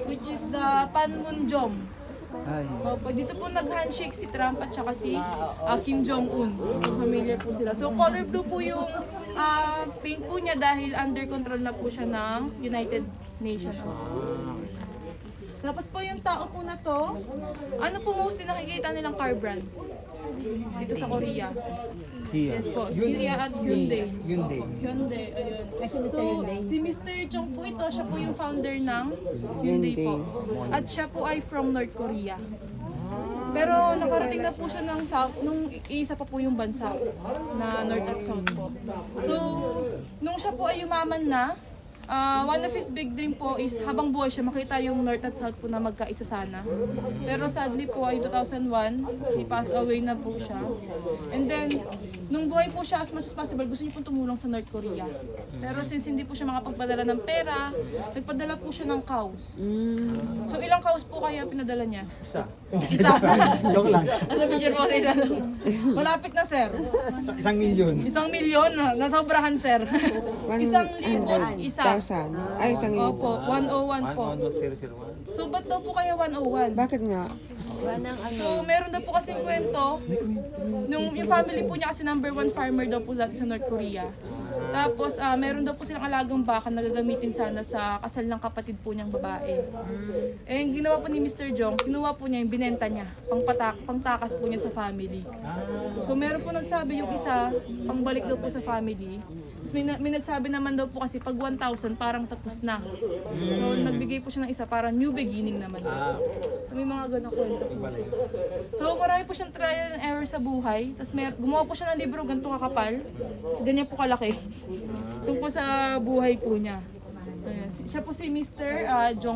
which is the Panmunjom. Ay. Opo, dito po nag-handshake si Trump at saka si Kim Jong-un. Familiar po sila. So color blue po yung paint po niya dahil under control na po siya ng United Nations Office. Tapos po yung tao po na to, ano po mostly nakikita nilang car brands dito sa Korea? Kia. Yes po, Kia at Hyundai. Hyundai. Hyundai, ayun. Ay, si Mr. So, Hyundai. si Mr. Chong po ito, siya po yung founder ng Hyundai po. At siya po ay from North Korea. Pero nakarating na po siya ng South, nung isa pa po yung bansa na North at South po. So, nung siya po ay yumaman na, one of his big dream po is habang buhay siya makita yung North at South po na magkaisa sana. Pero sadly po ay 2001, he passed away na po siya. And then, nung buhay po siya as much as possible, gusto niya po tumulong sa North Korea. Pero since hindi po siya makapagpadala ng pera, nagpadala po siya ng cows. So ilang cows po kaya pinadala niya? Isa. Isa. Joke lang. Ano picture po kasi malapit na sir. 1,000,000. 1,000,000 na, nasobrahan sir. 1,000,000 isa. 1,000. Ay, isang Opo, 101 po. 1,1,001. So ba't daw po kaya 101? Bakit nga? So meron daw po kasing kwento, nung yung family po niya kasi number 1 farmer daw po dati sa North Korea. Tapos meron daw po silang alagang baka na gagamitin sana sa kasal ng kapatid po niyang babae. Eh yung ginawa po ni Mr. Jong, kinuha po niya yung binenta niya, pangtakas po niya sa family. So meron po nagsabi yung isa, pangbalik daw po sa family. Tapos may nagsabi naman daw po kasi pag 1,000 parang tapos na. So nagbigay po siya ng isa parang new beginning naman. So may mga ganang kwento po. So marami po siyang trial and error sa buhay. Tapos gumawa po siya ng libro ganito kakapal. Tapos ganyan po kalaki. Tungkol sa buhay po niya. Ayan. Siya po si Mr. Jong